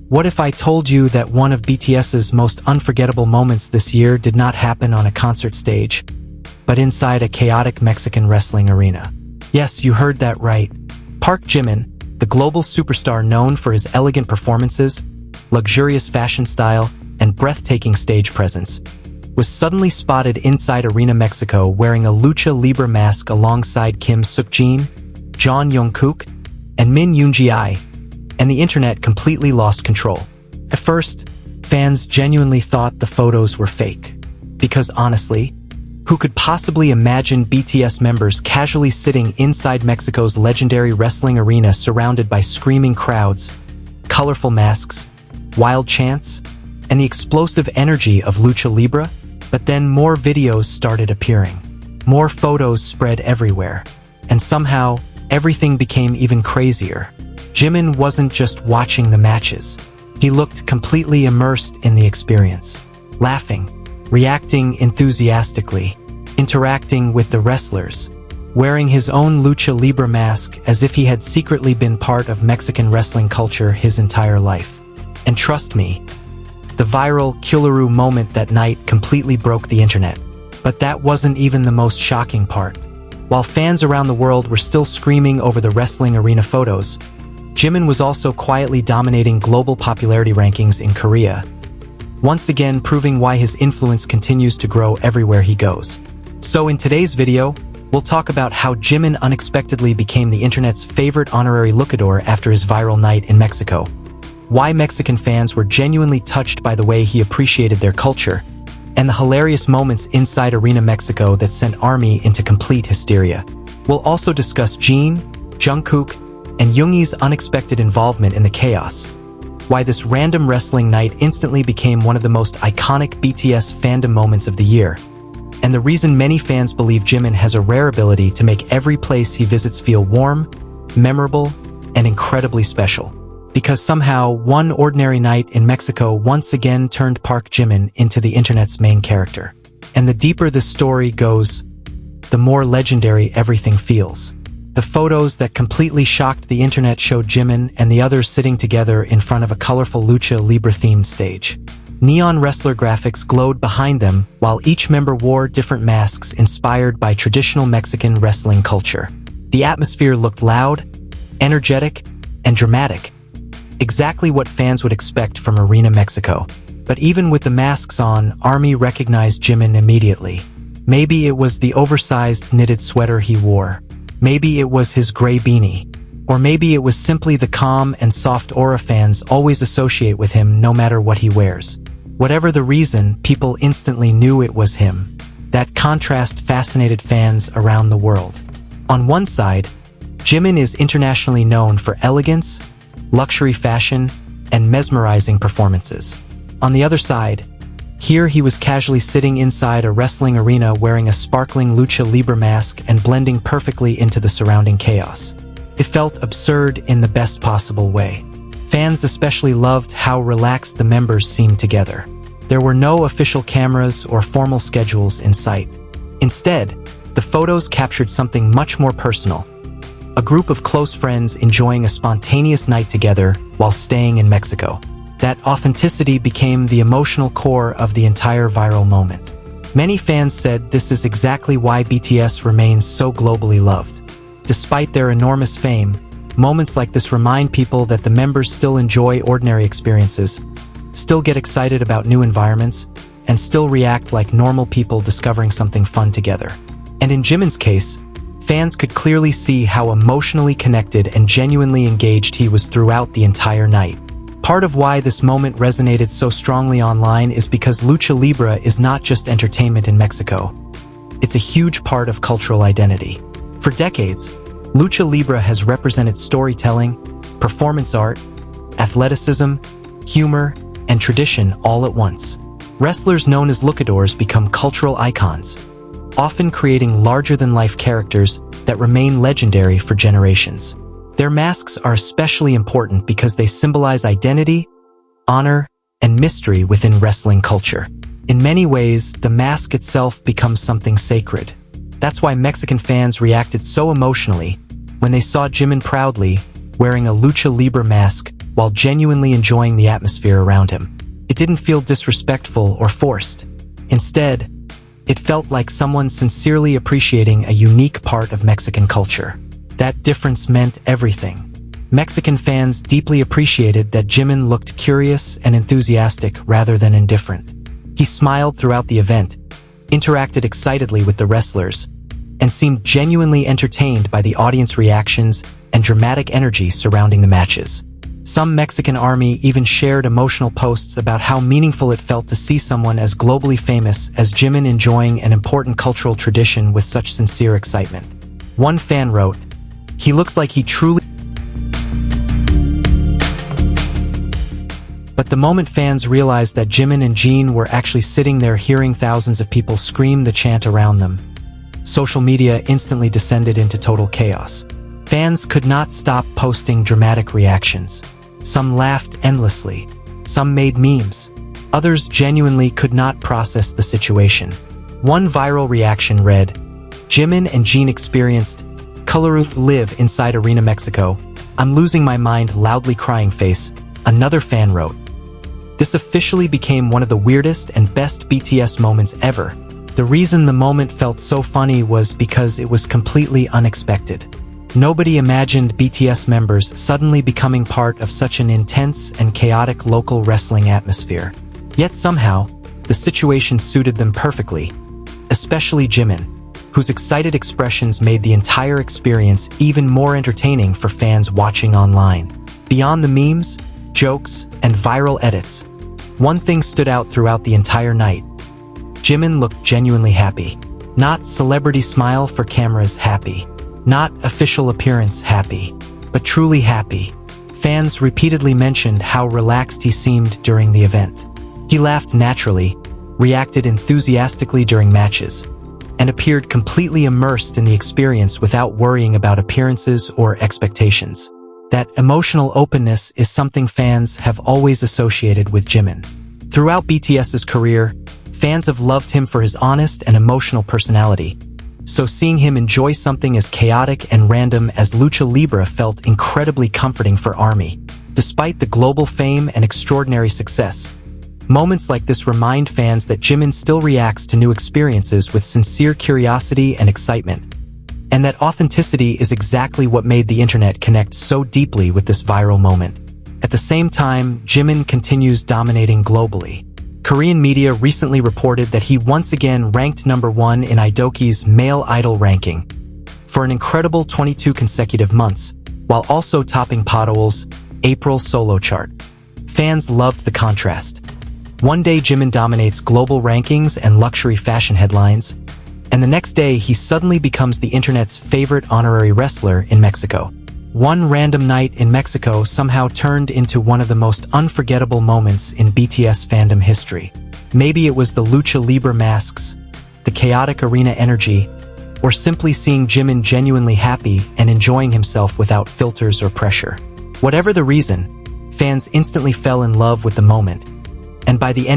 What if I told you that one of BTS's most unforgettable moments this year did not happen on a concert stage, but inside a chaotic Mexican wrestling arena? Yes, you heard that right. Park Jimin, the global superstar known for his elegant performances, luxurious fashion style, and breathtaking stage presence, was suddenly spotted inside Arena Mexico wearing a Lucha Libre mask alongside Kim Seokjin, Jungkook, and Min Yoongi, and the internet completely lost control. At first, fans genuinely thought the photos were fake. Because honestly, who could possibly imagine BTS members casually sitting inside Mexico's legendary wrestling arena surrounded by screaming crowds, colorful masks, wild chants, and the explosive energy of Lucha Libre? But then more videos started appearing. More photos spread everywhere. And somehow, everything became even crazier. Jimin wasn't just watching the matches. He looked completely immersed in the experience, laughing, reacting enthusiastically, interacting with the wrestlers, wearing his own Lucha Libre mask as if he had secretly been part of Mexican wrestling culture his entire life. And trust me, the viral Culero moment that night completely broke the internet. But that wasn't even the most shocking part. While fans around the world were still screaming over the wrestling arena photos, Jimin was also quietly dominating global popularity rankings in Korea, once again proving why his influence continues to grow everywhere he goes. So in today's video, we'll talk about how Jimin unexpectedly became the internet's favorite honorary luchador after his viral night in Mexico, why Mexican fans were genuinely touched by the way he appreciated their culture, and the hilarious moments inside Arena Mexico that sent ARMY into complete hysteria. We'll also discuss Jin, Jungkook, and Yoongi's unexpected involvement in the chaos, why this random wrestling night instantly became one of the most iconic BTS fandom moments of the year, and the reason many fans believe Jimin has a rare ability to make every place he visits feel warm, memorable, and incredibly special. Because somehow, one ordinary night in Mexico once again turned Park Jimin into the internet's main character. And the deeper the story goes, the more legendary everything feels. The photos that completely shocked the internet showed Jimin and the others sitting together in front of a colorful Lucha Libre-themed stage. Neon wrestler graphics glowed behind them, while each member wore different masks inspired by traditional Mexican wrestling culture. The atmosphere looked loud, energetic, and dramatic, exactly what fans would expect from Arena Mexico. But even with the masks on, ARMY recognized Jimin immediately. Maybe it was the oversized knitted sweater he wore. Maybe it was his gray beanie. Or maybe it was simply the calm and soft aura fans always associate with him no matter what he wears. Whatever the reason, people instantly knew it was him. That contrast fascinated fans around the world. On one side, Jimin is internationally known for elegance, luxury fashion, and mesmerizing performances. On the other side, here he was casually sitting inside a wrestling arena wearing a sparkling Lucha Libre mask and blending perfectly into the surrounding chaos. It felt absurd in the best possible way. Fans especially loved how relaxed the members seemed together. There were no official cameras or formal schedules in sight. Instead, the photos captured something much more personal. A group of close friends enjoying a spontaneous night together while staying in Mexico. That authenticity became the emotional core of the entire viral moment. Many fans said this is exactly why BTS remains so globally loved. Despite their enormous fame, moments like this remind people that the members still enjoy ordinary experiences, still get excited about new environments, and still react like normal people discovering something fun together. And in Jimin's case, fans could clearly see how emotionally connected and genuinely engaged he was throughout the entire night. Part of why this moment resonated so strongly online is because Lucha Libre is not just entertainment in Mexico. It's a huge part of cultural identity. For decades, Lucha Libre has represented storytelling, performance art, athleticism, humor, and tradition all at once. Wrestlers known as luchadors become cultural icons, often creating larger-than-life characters that remain legendary for generations. Their masks are especially important because they symbolize identity, honor, and mystery within wrestling culture. In many ways, the mask itself becomes something sacred. That's why Mexican fans reacted so emotionally when they saw Jimin proudly wearing a Lucha Libre mask while genuinely enjoying the atmosphere around him. It didn't feel disrespectful or forced. Instead, it felt like someone sincerely appreciating a unique part of Mexican culture. That difference meant everything. Mexican fans deeply appreciated that Jimin looked curious and enthusiastic rather than indifferent. He smiled throughout the event, interacted excitedly with the wrestlers, and seemed genuinely entertained by the audience reactions and dramatic energy surrounding the matches. Some Mexican army even shared emotional posts about how meaningful it felt to see someone as globally famous as Jimin enjoying an important cultural tradition with such sincere excitement. One fan wrote, "He looks like he truly..." But the moment fans realized that Jimin and Jean were actually sitting there hearing thousands of people scream the chant around them, social media instantly descended into total chaos. Fans could not stop posting dramatic reactions. Some laughed endlessly. Some made memes. Others genuinely could not process the situation. One viral reaction read, "Jimin and Jean experienced Culero live inside Arena Mexico. I'm losing my mind, loudly crying face." Another fan wrote, "This officially became one of the weirdest and best BTS moments ever. The reason the moment felt so funny was because it was completely unexpected. Nobody imagined BTS members suddenly becoming part of such an intense and chaotic local wrestling atmosphere. Yet somehow, the situation suited them perfectly, especially Jimin, whose excited expressions made the entire experience even more entertaining for fans watching online. Beyond the memes, jokes, and viral edits, one thing stood out throughout the entire night. Jimin looked genuinely happy. Not celebrity smile for cameras happy. Not official appearance happy, but truly happy. Fans repeatedly mentioned how relaxed he seemed during the event. He laughed naturally, reacted enthusiastically during matches, and appeared completely immersed in the experience without worrying about appearances or expectations. That emotional openness is something fans have always associated with Jimin. Throughout BTS's career, fans have loved him for his honest and emotional personality. So seeing him enjoy something as chaotic and random as Lucha Libre felt incredibly comforting for ARMY. Despite the global fame and extraordinary success, moments like this remind fans that Jimin still reacts to new experiences with sincere curiosity and excitement, and that authenticity is exactly what made the internet connect so deeply with this viral moment. At the same time, Jimin continues dominating globally. Korean media recently reported that he once again ranked #1 in iDoki's Male Idol ranking for an incredible 22 consecutive months, while also topping Podol's April solo chart. Fans loved the contrast. One day Jimin dominates global rankings and luxury fashion headlines, and the next day he suddenly becomes the internet's favorite honorary wrestler in Mexico. One random night in Mexico somehow turned into one of the most unforgettable moments in BTS fandom history. Maybe it was the Lucha Libre masks, the chaotic arena energy, or simply seeing Jimin genuinely happy and enjoying himself without filters or pressure. Whatever the reason, fans instantly fell in love with the moment, and by the end